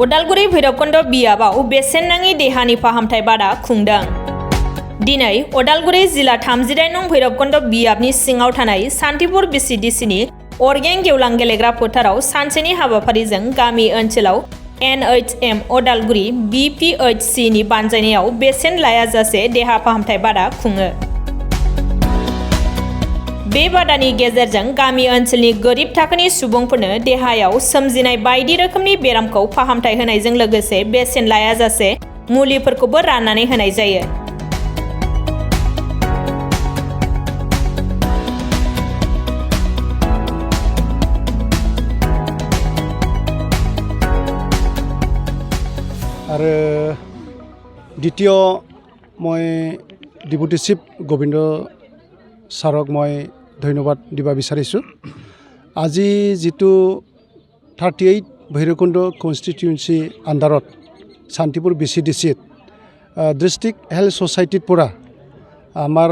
उदालगुरि भैरबकुन्द बियाबाव बेसेन नाङि देहानि फाहामथाय बादा खुंदों। दिनै उदालगुरि जिल्ला 38 नं भैरबकुन्द बियाबनि सिङाव थानाय सान्तिपुर बिसिडिसिनि अरगें गेवलां गेलेग्रा फोथाराव सानसेनि हाबाफारिजों गामि ओनसोलाव NHM उदालगुरि BPHC नि बानजायनायाव बेसेन लायाजासे देहा फाहामथाय बादा खुङो। बे बादानि गेजेरजों गामि ओनसोलनि गोरिब थाखोनि सुबुंफोरनो देहायाव सोमजिनाय बायदि रोखोमनि बेरामखौ फाहामथाय होनायजों लोगोसे बेसेन लायाजासे मुलिफोरखौबो राननानै होनाय जायो। आरो द्वितीय मैं डिपुटी चिफ गोविंद सारक मैं धन्यवाद दिबा विचारिছোঁ। আজি जितु 38 भैरबकुंड कन्स्टिट्युएन्सि आन्डारत शान्तिपुर BCDC डिस्ट्रिक्ट हेल्थ सोसाइटीर পৰা आमार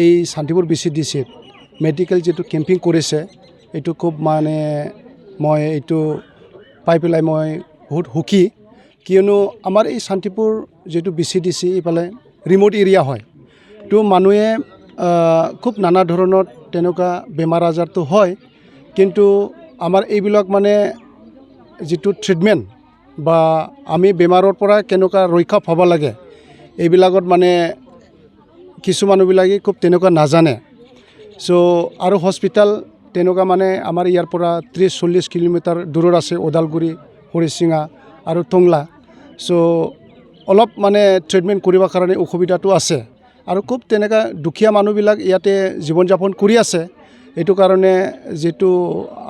এই शान्तिपुर BCDC मेडिकल जितु केम्पिंग करिছে एटु खूब माने मैं एटु पाई पेलाय मैं बहुत सुखी कियनो आमार এই शान्तिपुर जितु BCDC इफाले रिमोट एरिया হয় तो मानुहे खूब नाना धৰণৰ তেনেকুৱা বেমাৰ আজাৰটো হয় কিন্তু আমাৰ এইবিলাক মানে যেটো ট্ৰিটমেন্ট বা আমি বেমাৰৰ পৰা কেনেকুৱা ৰক্ষা পাব লাগে এইবিলাকত মানে কিছু মানুহবিলাকে খুব তেনেকুৱা নাজানে সো আৰু হস্পিটাল তেনেকুৱা মানে আমাৰ ইয়াৰ পৰা 30-40 কিলোমিটাৰ দূৰত আছে ওদালগুৰি হৰিসিঙা আৰু টংলা সো অলপ মানে ট্ৰিটমেন্ট কৰিবৰ কাৰণে অসুবিধাটো আছে আৰু খুব তেনেকা দুখীয়া মানুহবিলাক ইয়াতে জীৱন যাপন কৰি আছে এটো কাৰণে যেটো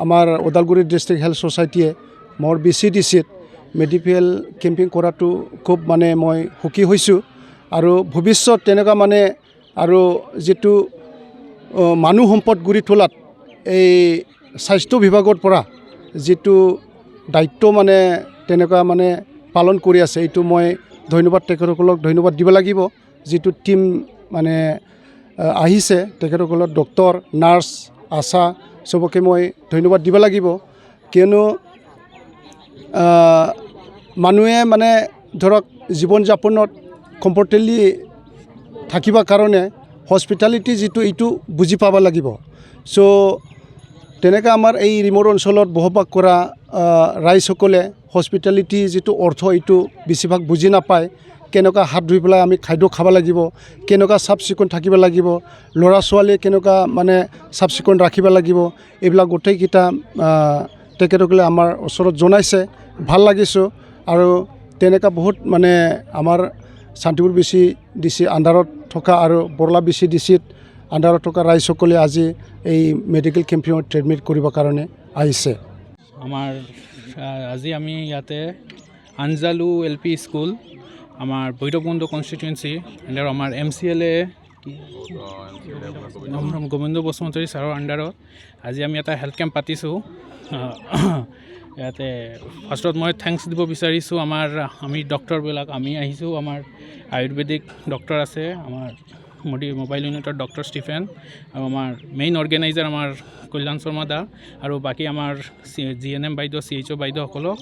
আমাৰ ওদালগুৰি ডিস্ট্ৰিক্ট হেল্থ সোসাইটিয়ে মোৰ BCDC মেডিকেল কেম্পিং কৰাটো খুব মানে মই সুখী হৈছোঁ আৰু ভৱিষ্যত তেনেকা মানে আৰু যেটো মানুহ সম্পদ গঢ়ি তোলাত এই স্বাস্থ্য বিভাগৰ পৰা যেটো দায়িত্ব মানে তেনেকা মানে পালন কৰি আছে এটো মই ধন্যবাদ তেখেতসকলক ধন্যবাদ দিব লাগিব যেটো টিম মানে আহিছে তেখেতসকলৰ ডক্টৰ নাৰ্স আশা সবকে মই ধন্যবাদ দিব লাগিব কিয়নো মানুহে মানে ধৰক জীৱন যাপনত কমফৰ্টেবলি থাকিবা কাৰণে হস্পিটালিটি যেটো ইটো বুজি পাব লাগিব সো তেনেকা আমাৰ এই ৰিমোট অঞ্চলত বসবাস কৰা ৰাইজসকলে হস্পিটালিটি যেটো অৰ্থ ইটো বেছিভাগ বুজি নাপায় কেনেকুৱা হাত ধুই পেলাই আমি খাদ্য খাব লাগিব কেনেকুৱা সাফ চিকুণ থাকিব লাগিব লৰা ছোৱালী কেনেকুৱা মানে সাফ চিকুণ ৰাখিব লাগিব এইবিলাক গোটেই কিটা তেখেতসকলে আমাৰ ওচৰত জনাইছে ভাল লাগিছে আৰু তেনেকা বহুত মানে আমাৰ শান্তিপুৰ BCDC আন্ডাৰত থকা আৰু বৰলা BCDC আন্ডাৰত থকা ৰাইজসকলে আজি এই মেডিকেল কেম্পিঙত ট্ৰিটমেন্ট কৰিবৰ কাৰণে আহিছে। আমাৰ আজি আমি ইয়াতে আঞ্জালু LP স্কুল আমাৰ ভৈৰবকুন্দ কনস্টিটুয়েন্সি আন্ডাৰ আমাৰ MCLA গোবিন্দ বসুমতাৰী ছাৰৰ আন্ডাৰত আজি আমি এটা হেল্থ কেম্প পাতিছোঁ। ইয়াতে ফাৰ্ষ্টত মই থেংকছ দিব বিচাৰিছোঁ আমি ডক্টৰবিলাক আমি আহিছোঁ আমাৰ আয়ুৰ্বেদিক ডক্টৰ আছে আমাৰ মোবাইল ইউনিটৰ ডক্টৰ ষ্টিফেন আৰু আমাৰ মেইন অৰ্গেনাইজাৰ আমাৰ কল্যাণ শৰ্মা দা আৰু বাকী আমাৰ GNM বাইদেউ CHO বাইদেউসকলক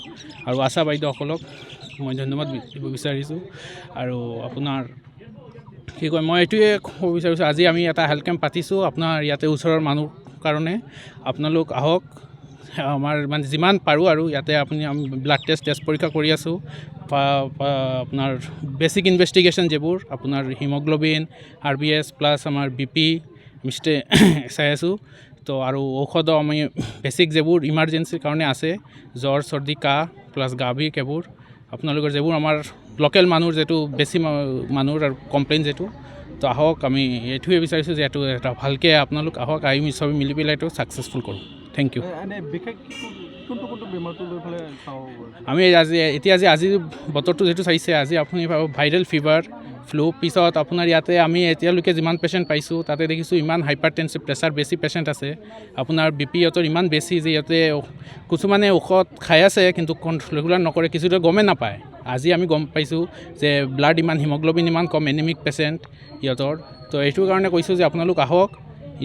আৰু আশা বাইদেউসকলক মই ধন্যবাদ দিব বিচাৰিছোঁ আৰু আপোনাৰ কি কয় মই এইটোৱে ক'ব বিচাৰিছোঁ আজি আমি এটা হেল্থ কেম্প পাতিছোঁ আপোনাৰ ইয়াতে ওচৰৰ মানুহ কাৰণে আপোনালোক আহক আমাৰ মানে যিমান পাৰোঁ আৰু ইয়াতে আপুনি আমি ব্লাড টেষ্ট পৰীক্ষা কৰি আছোঁ আপোনাৰ বেছিক ইনভেষ্টিগেশ্যন যিবোৰ আপোনাৰ হিমোগ্লোবিন RBS প্লাছ আমাৰ BP আমি চাই আছোঁ তো আৰু ঔষধ আমি বেছিক যিবোৰ ইমাৰ্জেঞ্চিৰ কাৰণে আছে জ্বৰ চৰ্দি কাহ প্লাছ গা বিষ এইবোৰ আপোনালোকৰ যিবোৰ আমাৰ লোকেল মানুহৰ যেটো বেছি মানুহৰ আৰু কমপ্লেইন যেটো তো আহক আমি এইটোৱে বিচাৰিছোঁ যে এইটো এটা ভালকৈ আপোনালোক আহক আমি সবে মিলি পেলাই এইটো ছাকচেছফুল কৰোঁ। Thank you. আমি আজি বতৰটো যেটো চাইছে আজি আপুনি ভাইৰেল ফিভাৰ ফ্লু পিছত আপোনাৰ ইয়াতে আমি এতিয়ালৈকে যিমান পেচেণ্ট পাইছোঁ তাতে দেখিছোঁ ইমান হাইপাৰটেনছিভ প্ৰেছাৰ বেছি পেচেণ্ট আছে আপোনাৰ BP ইহঁতৰ ইমান বেছি যে ইয়াতে কিছুমানে ঔষধ খাই আছে কিন্তু ৰেগুলাৰ নকৰে কিছুটো গমে নাপায়। আজি আমি গম পাইছোঁ যে ব্লাড ইমান হিমোগ্লোবিন ইমান কম এনিমিক পেচেণ্ট ইহঁতৰ তো এইটোৰ কাৰণে কৈছোঁ যে আপোনালোক আহক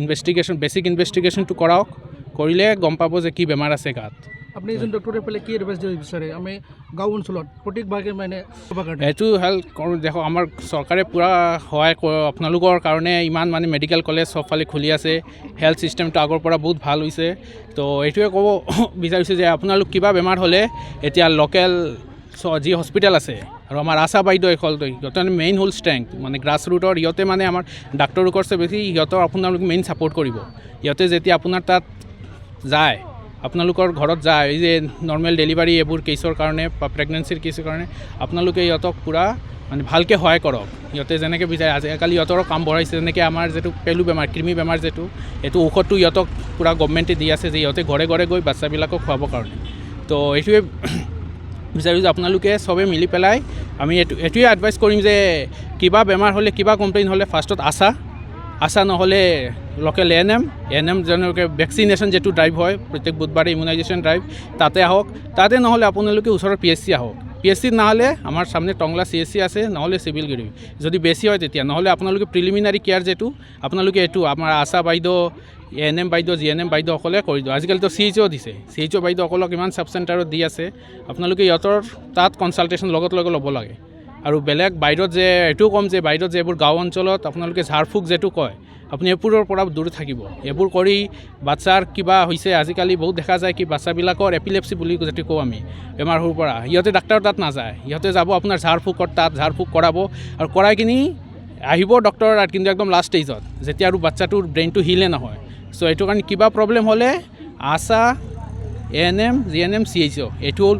ইনভেষ্টিগেশ্যন বেছিক ইনভেষ্টিগেশ্যনটো কৰাওক কৰিলে গম পাব যে কি বেমাৰ আছে গাত। আপুনি এজন ডক্টৰে পেলাই কি এডভাইচ দিব বিচাৰে আমি গাঁও অঞ্চলত প্ৰত্যেকভাগে মানে এইটো হেল্থ কৰোঁ দেখো আমাৰ চৰকাৰে পূৰা সহায় আপোনালোকৰ কাৰণে ইমান মানে মেডিকেল কলেজ চবফালে খুলি আছে, হেল্থ ছিষ্টেমটো আগৰ পৰা বহুত ভাল হৈছে। তো এইটোৱে ক'ব বিচাৰিছোঁ যে আপোনালোক কিবা বেমাৰ হ'লে এতিয়া লোকেল যি হস্পিটেল আছে আৰু আমাৰ আশা বাইদেউ সিহঁতৰ মেইন হ'ল ষ্ট্ৰেংথ, মানে গ্ৰাছ ৰুটৰ ইহঁতে মানে আমাৰ ডাক্তৰসকলছে বেছি সিহঁতৰ আপোনালোক মেইন ছাপৰ্ট কৰিব। সিহঁতে যেতিয়া আপোনাৰ তাত যায়, আপোনালোকৰ ঘৰত যায়, এই যে নৰ্মেল ডেলিভাৰী এইবোৰ কেছৰ কাৰণে বা প্ৰেগনেঞ্চিৰ কেছৰ কাৰণে আপোনালোকে সিহঁতক পূৰা মানে ভালকৈ সহায় কৰক। সিহঁতে যেনেকৈ বিচাৰে, আজিকালি সিহঁতৰো কাম বঢ়াইছে, যেনেকৈ আমাৰ যিটো পেলু বেমাৰ, কৃমি বেমাৰ যিটো, এইটো ঔষধটো সিহঁতক পূৰা গভমেণ্টে দি আছে যে সিহঁতে ঘৰে ঘৰে গৈ বাচ্চাবিলাকক খুৱাবৰ কাৰণে। তো এইটোৱে বিচাৰোঁ যে আপোনালোকে চবেই মিলি পেলাই আমি এইটোৱে এডভাইচ কৰিম যে কিবা বেমাৰ হ'লে, কিবা কমপ্লেইন হ'লে ফাৰ্ষ্টত আশা নহ'লে লোকেল এ এন এম যেনেকৈ ভেকচিনেশ্যন যিটো ড্ৰাইভ হয় প্ৰত্যেক বুধবাৰে ইমিউনাইজেশ্যন ড্ৰাইভ, তাতে আহক। তাতে নহ'লে আপোনালোকে ওচৰৰ PHC আহক। PHC নহ'লে আমাৰ সামনে টংলা CHC আছে, নহ'লে চিভিল গিৰি। যদি বেছি হয় তেতিয়া নহ'লে আপোনালোকে প্ৰিলিমিনাৰী কেয়াৰ যিটো আপোনালোকে এইটো আমাৰ আশা বাইদেউ, ANM বাইদেউ, GNM বাইদেউসকলে কৰি দিওঁ। আজিকালিতো CHO দিছে, CHO বাইদেউসকলক ইমান চাব চেণ্টাৰত দি আছে, আপোনালোকে সিহঁতৰ তাত কনচাল্টেশ্যন লগত ল'ব লাগে। আৰু বেলেগ বাহিৰত যে এইটোও ক'ম যে বাহিৰত যে এইবোৰ গাঁও অঞ্চলত আপোনালোকে ঝাৰফুক যিটো কয়, আপুনি এইবোৰৰ পৰা দূৰ থাকিব। এইবোৰ কৰি বাচ্চাৰ কিবা হৈছে, আজিকালি বহুত দেখা যায় কি বাচ্চাবিলাকৰ এপিলেপচি বুলি যিটো কওঁ আমি, বেমাৰ সৰুৰ পৰা, সিহঁতে ডাক্তৰৰ তাত নাযায়, সিহঁতে যাব আপোনাৰ ঝাৰফুকৰ তাত, ঝাৰফুক কৰাব আৰু কৰাই কিনি আহিব ডক্তৰৰ তাত, কিন্তু একদম লাষ্ট ষ্টেজত যেতিয়া আৰু বাচ্চাটোৰ ব্ৰেইনটো হিলে নহয়। চ' এইটো কাৰণে কিবা প্ৰব্লেম হ'লে আশা, ANM, GNM, CHO এইটো হ'ল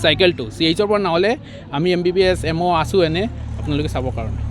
চাইকেলটো। CHOৰ পৰা নহ'লে আমি MBBS, MO আছোঁ এনে আপোনালোকে চাবৰ কাৰণে।